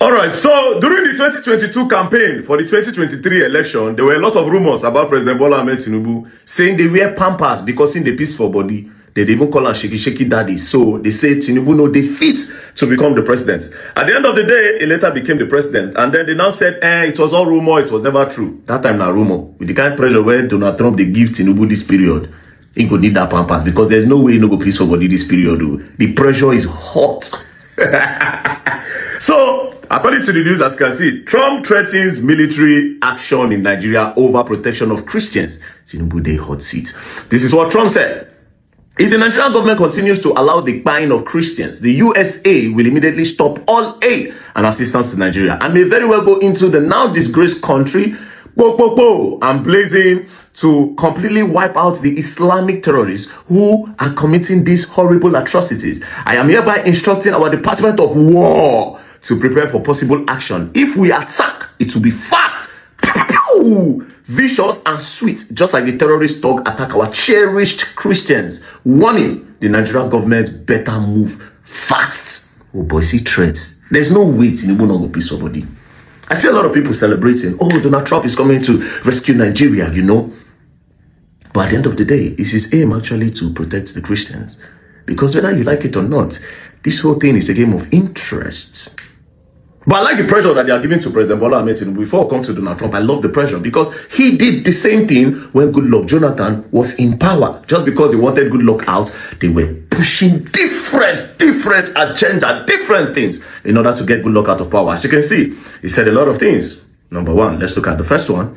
All right, so during the 2022 campaign for the 2023 election, there were a lot of rumors about President Bola Ahmed Tinubu saying they wear pampers because in the peaceful body. They even call her shaky daddy. So they say Tinubu no they fit to become the president. At the end of the day, he later became the president. And then they now said, it was all rumor, it was never true. That time now rumor. With the kind of pressure where Donald Trump, they give Tinubu this period, he could need that pampers because there's no way he no go peaceful body this period. Though. The pressure is hot. So, according to the news, as you can see, Trump threatens military action in Nigeria over protection of Christians. Tinubu dey hot seat. This is what Trump said. If the Nigerian government continues to allow the buying of Christians, the USA will immediately stop all aid and assistance to Nigeria and may very well go into the now disgraced country and blazing to completely wipe out the Islamic terrorists who are committing these horrible atrocities. I am hereby instructing our Department of War to prepare for possible action. If we attack, it will be fast, vicious and sweet, just like the terrorist dog attack our cherished Christians. Warning, the Nigerian government better move fast. Oh boy, see threats. There's no way Tinubu not go peace somebody. I see a lot of people celebrating, oh, Donald Trump is coming to rescue Nigeria, you know. But at the end of the day, it's his aim actually to protect the Christians. Because whether you like it or not, this whole thing is a game of interests. But I like the pressure that they are giving to President Bola Ahmed Tinubu. Before I come to Donald Trump, I love the pressure because he did the same thing when Goodluck Jonathan was in power. Just because they wanted Goodluck out, they were pushing different agenda, different things in order to get Goodluck out of power. As you can see, he said a lot of things. Number one, let's look at the first one.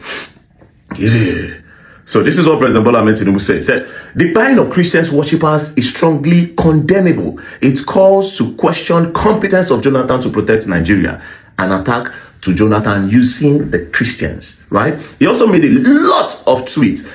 Yeah. So this is what President Bola Ahmed Tinubu said. He said, the buying of Christians worshippers is strongly condemnable. It calls to question competence of Jonathan to protect Nigeria. An attack to Jonathan using the Christians, right? He also made a lot of tweets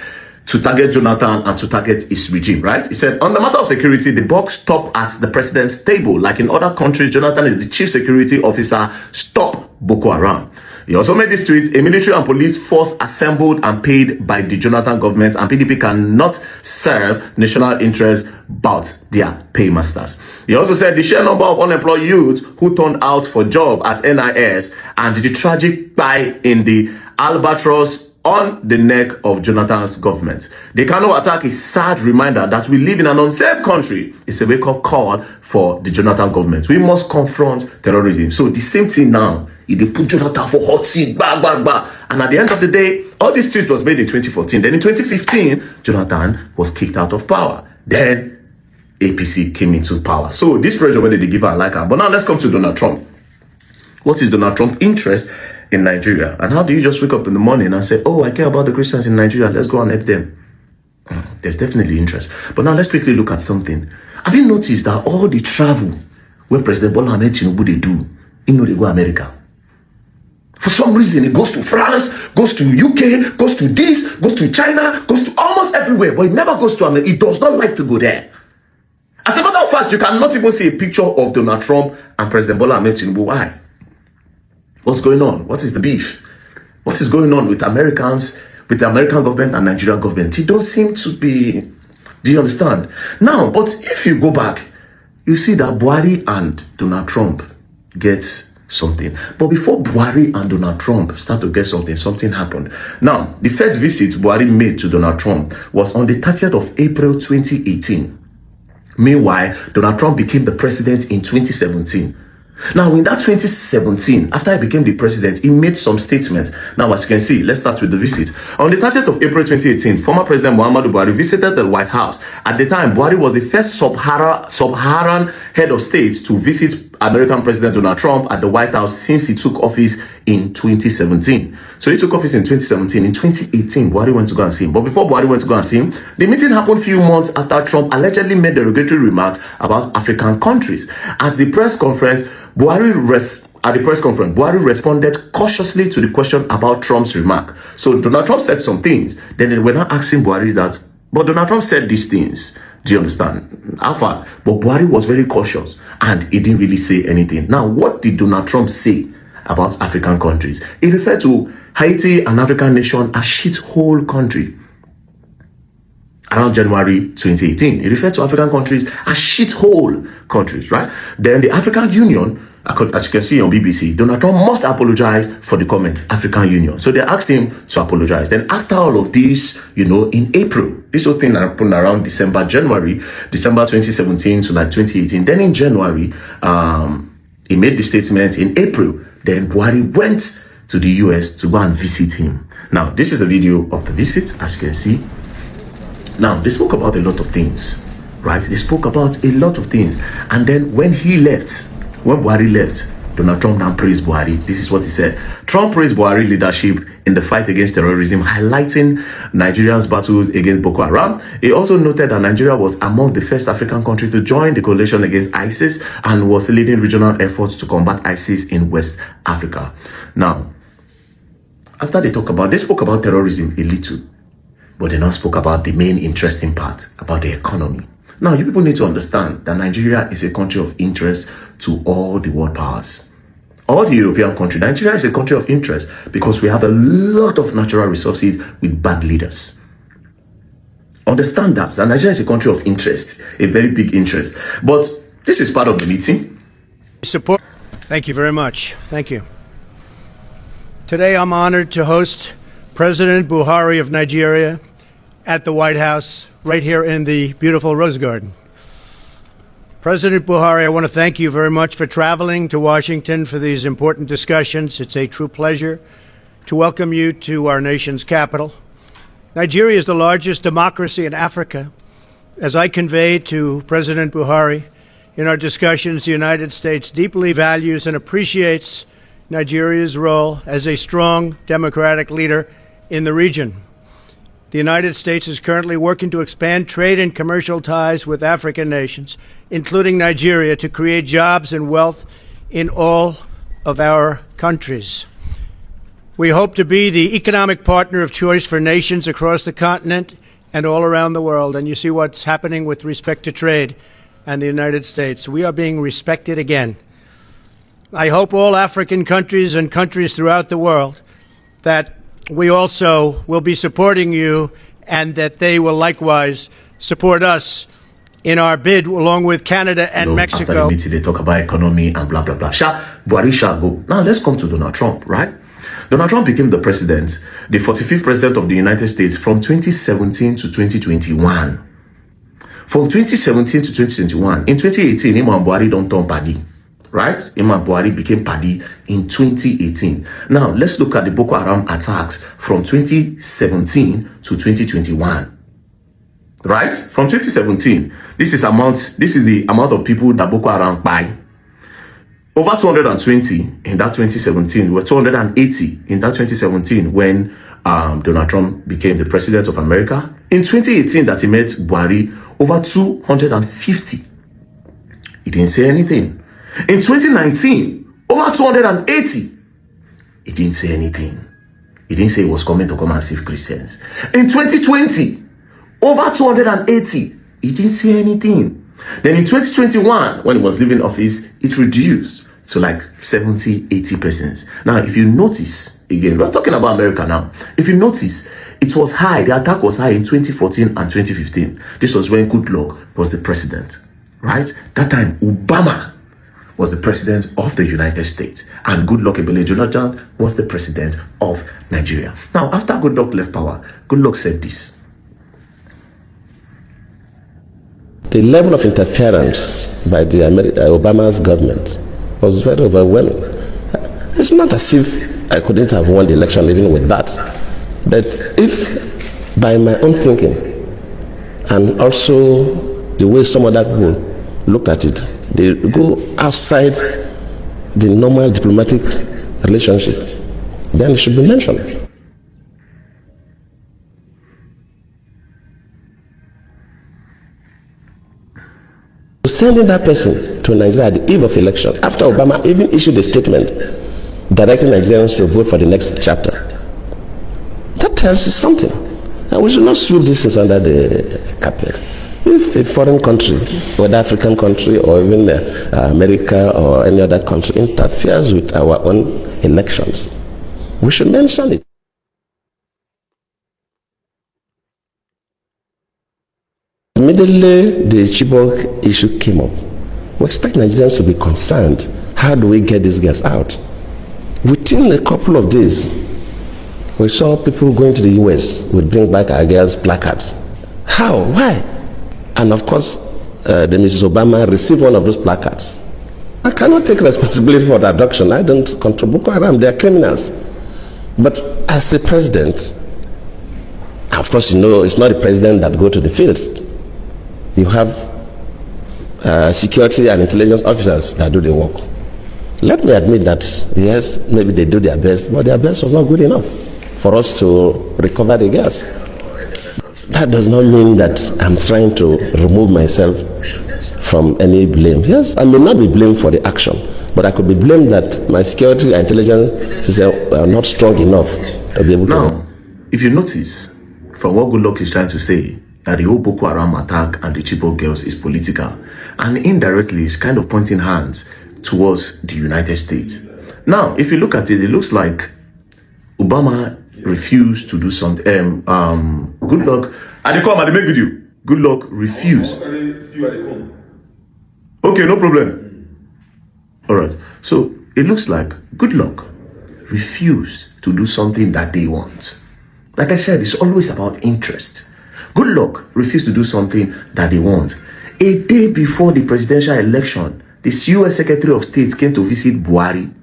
to target Jonathan and to target his regime, right? He said, on the matter of security, the buck stop at the president's table. Like in other countries, Jonathan is the chief security officer. Stop Boko Haram. He also made this tweet, a military and police force assembled and paid by the Jonathan government and PDP cannot serve national interests but their paymasters. He also said the sheer number of unemployed youths who turned out for job at NIS and the tragic buy in the albatross on the neck of Jonathan's government. The Kano attack is a sad reminder that we live in an unsafe country. It's a wake-up call for the Jonathan government. We must confront terrorism. So the same thing now. They put Jonathan for hot seat, bah. And at the end of the day, all this tweet was made in 2014. Then in 2015, Jonathan was kicked out of power. Then APC came into power. So this pressure, whether they give her like her. But now let's come to Donald Trump. What is Donald Trump's interest in Nigeria? And how do you just wake up in the morning and say, oh, I care about the Christians in Nigeria, let's go and help them? There's definitely interest. But now let's quickly look at something. Have you noticed that all the travel where President Bola Ahmed Tinubu they do, they go America? For some reason, it goes to France, goes to UK, goes to this, goes to China, goes to almost everywhere, but it never goes to America. It does not like to go there. As a matter of fact, you cannot even see a picture of Donald Trump and President Bola Ahmed Tinubu. Why? What's going on? What is the beef? What is going on with Americans, with the American government and Nigerian government? It don't seem to be, do you understand? Now, but if you go back, you see that Buhari and Donald Trump get something. But before Buhari and Donald Trump start to get something happened. Now, the first visit Buhari made to Donald Trump was on the 30th of April 2018. Meanwhile, Donald Trump became the president in 2017. Now, in that 2017, after he became the president, he made some statements. Now, as you can see, let's start with the visit. On the 30th of April 2018, former President Muhammadu Buhari visited the White House. At the time, Buhari was the first sub-Saharan head of state to visit American President Donald Trump at the White House since he took office in 2017. So he took office in 2017. In 2018, Buhari went to go and see him. But before Buhari went to go and see him, the meeting happened a few months after Trump allegedly made derogatory remarks about African countries. At the press conference, Buhari responded cautiously to the question about Trump's remark. So Donald Trump said some things. Then they were not asking Buhari that, but Donald Trump said these things. Do you understand? Alpha. But Buhari was very cautious and he didn't really say anything. Now, what did Donald Trump say about African countries? He referred to Haiti, an African nation, as shithole country. around January 2018. He referred to African countries as shithole countries, right? Then the African Union, as you can see on BBC, Donald Trump must apologize for the comment, African Union. So they asked him to apologize. Then after all of this, in April, this whole thing happened around December 2017 to like 2018. Then in January, he made the statement. In April, then Buhari went to the US to go and visit him. Now, this is a video of the visit, as you can see. Now, they spoke about a lot of things, right? They spoke about a lot of things. And then when Buhari left, Donald Trump now praised Buhari. This is what he said. Trump praised Buhari leadership in the fight against terrorism, highlighting Nigeria's battles against Boko Haram. He also noted that Nigeria was among the first African countries to join the coalition against ISIS and was leading regional efforts to combat ISIS in West Africa. Now, after they spoke about terrorism a little, but they now spoke about the main interesting part, about the economy. Now, you people need to understand that Nigeria is a country of interest to all the world powers. All the European countries. Nigeria is a country of interest because we have a lot of natural resources with bad leaders. Understand that Nigeria is a country of interest, a very big interest. But this is part of the meeting. Support. Thank you very much. Thank you. Today, I'm honored to host President Buhari of Nigeria at the White House, right here in the beautiful Rose Garden. President Buhari, I want to thank you very much for traveling to Washington for these important discussions. It's a true pleasure to welcome you to our nation's capital. Nigeria is the largest democracy in Africa. As I conveyed to President Buhari in our discussions, the United States deeply values and appreciates Nigeria's role as a strong democratic leader in the region. The United States is currently working to expand trade and commercial ties with African nations, including Nigeria, to create jobs and wealth in all of our countries. We hope to be the economic partner of choice for nations across the continent and all around the world. And you see what's happening with respect to trade and the United States. We are being respected again. I hope all African countries and countries throughout the world that we also will be supporting you and that they will likewise support us in our bid along with Canada and Mexico. After the meeting, they talk about economy and blah, blah, blah. Buhari shall go. Now, let's come to Donald Trump, right? Donald Trump became the president, the 45th president of the United States from 2017 to 2021. From 2017 to 2021. In 2018, him and Buhari don't turn party. Right? Imam Buhari became Paddy in 2018. Now, let's look at the Boko Haram attacks from 2017 to 2021. Right? From 2017, this is the amount of people that Boko Haram buy. Over 220 in that 2017, were 280 in that 2017 when Donald Trump became the president of America. In 2018 that he met Buhari, over 250. He didn't say anything. In 2019, over 280. He didn't say anything. He didn't say he was coming to come and save Christians. In 2020, over 280. He didn't say anything. Then in 2021, when he was leaving office, it reduced to like 70, 80 persons. Now, if you notice, again, we're talking about America now. If you notice, it was high. The attack was high in 2014 and 2015. This was when Goodluck was the president, right? That time, Obama was the president of the United States, and Goodluck Ebele Jonathan was the president of Nigeria. Now, after Goodluck left power, Goodluck said this. The level of interference by the Obama's government was very overwhelming. It's not as if I couldn't have won the election even with that. But if by my own thinking and also the way some other people looked at it, they go outside the normal diplomatic relationship, then it should be mentioned. Sending that person to Nigeria at the eve of election, after Obama even issued a statement directing Nigerians to vote for the next chapter, that tells you something. And we should not sweep this things under the carpet. If a foreign country, whether African country or even America or any other country, interferes with our own elections, we should mention it. Immediately the Chibok issue came up, we expect Nigerians to be concerned. How do we get these girls out? Within a couple of days, we saw people going to the US with Bring Back Our Girls placards. How? Why? And of course, the Mrs. Obama received one of those placards. I cannot take responsibility for the abduction. I don't control Boko Haram. They are criminals. But as a president, of course, you know, it's not the president that go to the field. You have security and intelligence officers that do the work. Let me admit that, yes, maybe they do their best, but their best was not good enough for us to recover the girls. That does not mean that I'm trying to remove myself from any blame. Yes, I may not be blamed for the action, but I could be blamed that my security and intelligence systems are not strong enough to be able to. Now, if you notice, from what Goodluck is trying to say, that the whole Boko Haram attack and the Chibok girls is political, and indirectly is kind of pointing hands towards the United States. Now, if you look at it, it looks like Obama refused to do something. Goodluck, I come and make video. Goodluck refused. Okay, no problem. All right. So it looks like Goodluck refused to do something that they want. Like I said, it's always about interest. Goodluck refused to do something that they want. A day before the presidential election, the US Secretary of State came to visit Buhari.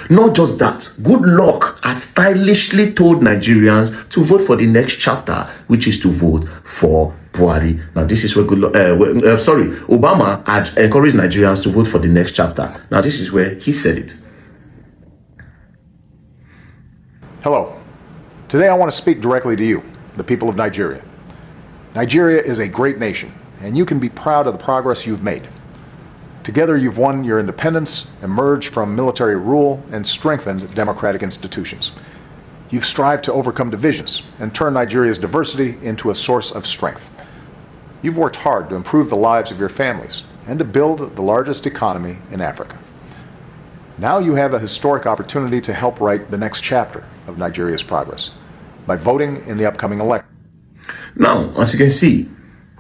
Not just that, Goodluck had stylishly told Nigerians to vote for the next chapter, which is to vote for Buhari. Now, this is where Obama had encouraged Nigerians to vote for the next chapter. Now, this is where he said it. Hello. Today I want to speak directly to you, the people of Nigeria. Nigeria is a great nation, and you can be proud of the progress you've made. Together you've won your independence, emerged from military rule, and strengthened democratic institutions. You've strived to overcome divisions and turn Nigeria's diversity into a source of strength. You've worked hard to improve the lives of your families and to build the largest economy in Africa. Now you have a historic opportunity to help write the next chapter of Nigeria's progress by voting in the upcoming election. Now, as you can see,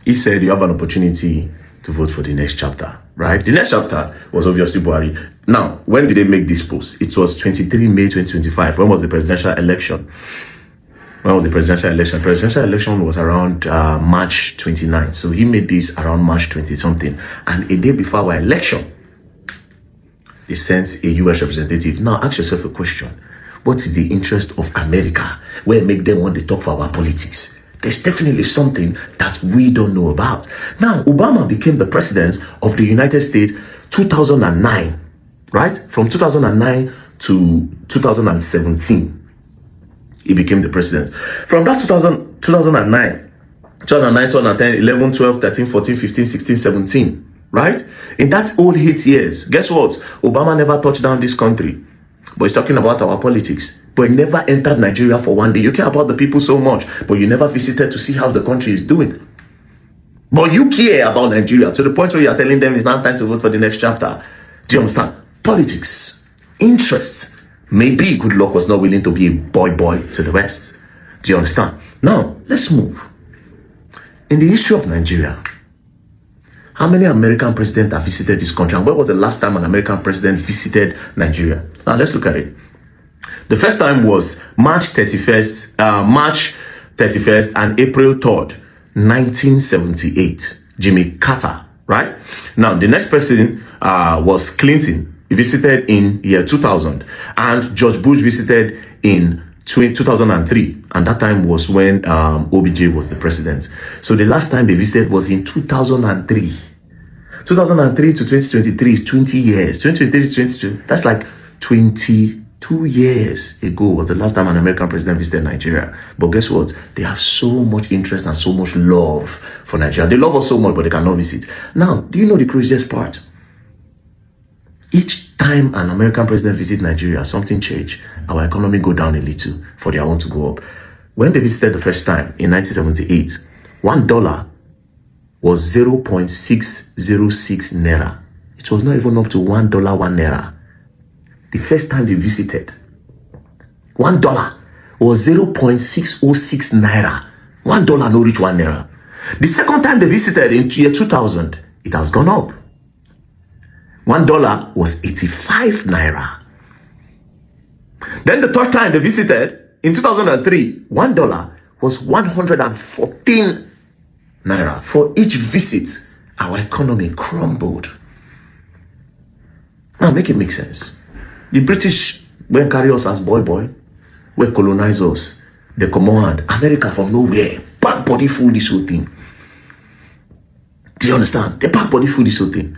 he said you have an opportunity to vote for the next chapter, right? The next chapter was obviously Buhari. Now, when did they make this post? It was 23 May 2025. When was the presidential election? When was the presidential election? Presidential election was around March 29. So he made this around March 20 something. And a day before our election, they sent a US representative. Now, ask yourself a question. What is the interest of America? Where make them want to talk for our politics? There's definitely something that we don't know about. Now, Obama became the president of the United States 2009, right? From 2009 to 2017, he became the president. From that 2009, 2010, 11, 12, 13, 14, 15, 16, 17, right? In that old 8 years, guess what? Obama never touched down this country. But he's talking about our politics. But he never entered Nigeria for one day. You care about the people so much, but you never visited to see how the country is doing. But you care about Nigeria to the point where you are telling them it's not time to vote for the next chapter. Do you understand? Politics, interests. Maybe Goodluck was not willing to be a boy to the West. Do you understand? Now, let's move. In the history of Nigeria, how many American presidents have visited this country? And when was the last time an American president visited Nigeria? Now, let's look at it. The first time was March 31st and April 3rd, 1978. Jimmy Carter, right? Now, the next person was Clinton. He visited in year 2000. And George Bush visited in 2003. And that time was when OBJ was the president. So the last time they visited was in 2003. 2003 to 2023 is 20 years. 2023 to 2022, that's like 22 years ago was the last time an American president visited Nigeria. But guess what? They have so much interest and so much love for Nigeria. They love us so much, but they cannot visit. Now, do you know the craziest part? Each time an American president visits Nigeria, something changed. Our economy go down a little for their own to go up. When they visited the first time in 1978, $1 was 0.606 naira. It was not even up to $1 1 naira. The first time they visited, $1 was 0.606 naira. $1 no reach 1 naira. The second time they visited in year 2000, it has gone up. $1 was 85 naira. Then the third time they visited in 2003, $1 was 114 naira. For each visit, our economy crumbled. Now make it make sense. The British went carry us as boy, we colonize us. They command America from nowhere. Back body full this whole thing. Do you understand? The back body full this whole thing.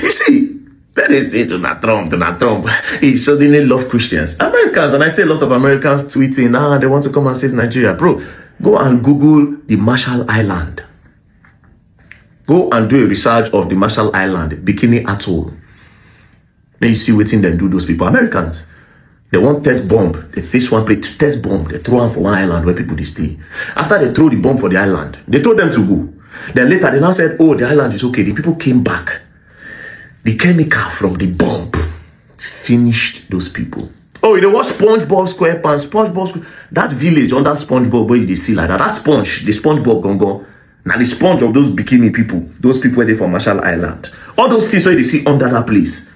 You see, when they say Donald Trump, he suddenly love Christians. Americans, and I see a lot of Americans tweeting, they want to come and save Nigeria. Bro, go and Google the Marshall Island. Go and do a research of the Marshall Island, Bikini Atoll. Then you see what thing they do those people. Americans, they want test bomb. They face one place, test bomb. They throw them for one island where people they stay. After they throw the bomb for the island, they told them to go. Then later they now said, oh, the island is okay. The people came back. The chemical from the bomb finished those people. Oh, you know what? SpongeBob SquarePants, that village under SpongeBob where you see like that. That sponge, the SpongeBob gongo. Now the sponge of those bikini people, those people were there from Marshall Island. All those things where they see under that place.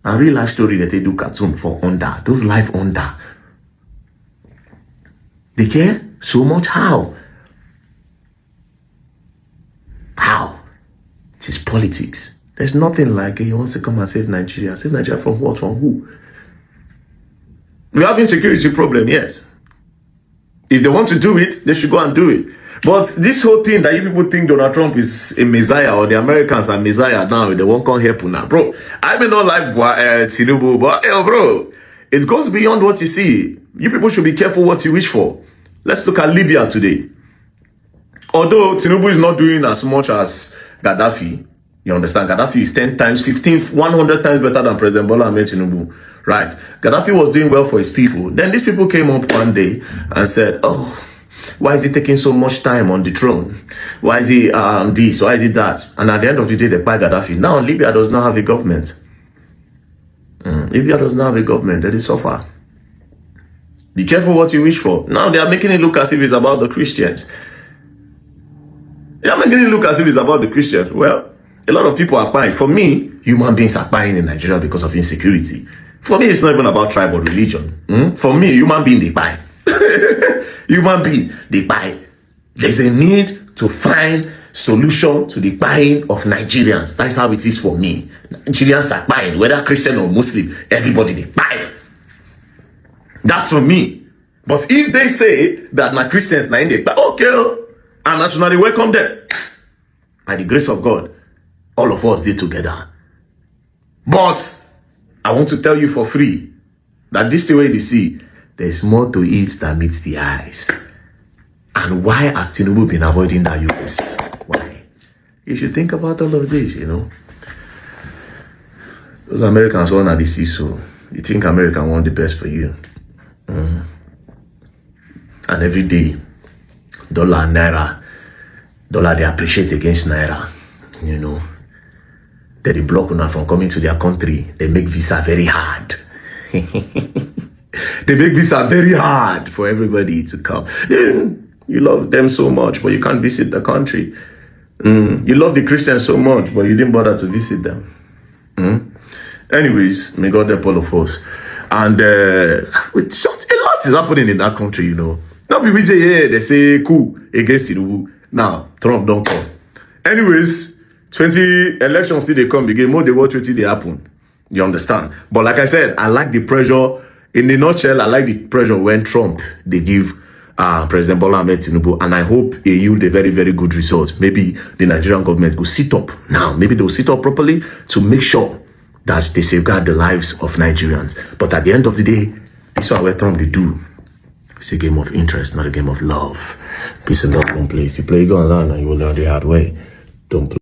A real life story that they do cartoon for under. Those life under. They care so much. How? How? It is politics. There's nothing like he wants to come and save Nigeria. Save Nigeria from what? From who? We have insecurity problem, yes. If they want to do it, they should go and do it. But this whole thing that you people think Donald Trump is a messiah or the Americans are messiah now, they won't come help you now. Bro, I may not like Tinubu, but bro, it goes beyond what you see. You people should be careful what you wish for. Let's look at Libya today. Although Tinubu is not doing as much as Gaddafi, you understand? Gaddafi is 10 times, 15, 100 times better than President Bola Ahmed Tinubu. Right? Gaddafi was doing well for his people. Then these people came up one day and said, oh, why is he taking so much time on the throne? Why is he this? Why is he that? And at the end of the day, they buy Gaddafi. Now Libya does not have a government. Libya does not have a government. They suffer. Be careful what you wish for. Now they are making it look as if it's about the Christians. They are making it look as if it's about the Christians. Well, a lot of people are buying. For me, human beings are buying in Nigeria because of insecurity. For me, it's not even about tribe or religion. For me, human being, they buy. Human being, they buy. There's a need to find solution to the buying of Nigerians. That's how it is for me. Nigerians are buying, whether Christian or Muslim, everybody, they buy. That's for me. But if they say that my Christians, they buy, okay, I'm nationally welcome them. By the grace of God, all of us did together. But I want to tell you for free that this the way they see, there's more to it than meets the eyes. And why has Tinubu been avoiding that US? Why? You should think about all of this, you know. Those Americans want to see, so you think America want the best for you. And every day, dollar and naira, dollar they appreciate against naira, you know. They block una from coming to their country. They make visa very hard. They make visa very hard for everybody to come. You love them so much, but you can't visit the country. You love the Christians so much, but you didn't bother to visit them. Anyways, may God help all of us. And a lot is happening in that country, you know. Now people here, they say cool against Tinubu. Now Trump don't come. Anyways, 20 elections still they come again. More they watch what they happen. You understand? But like I said, I like the pressure. In a nutshell, I like the pressure when Trump they give President Bola Ahmed Tinubu, and I hope he yield a very, very good result. Maybe the Nigerian government will sit up now. Maybe they'll sit up properly to make sure that they safeguard the lives of Nigerians. But at the end of the day, this is what Trump they do. It's a game of interest, not a game of love. Peace and love, don't play. If you play, you go on and you will learn the hard way. Don't play.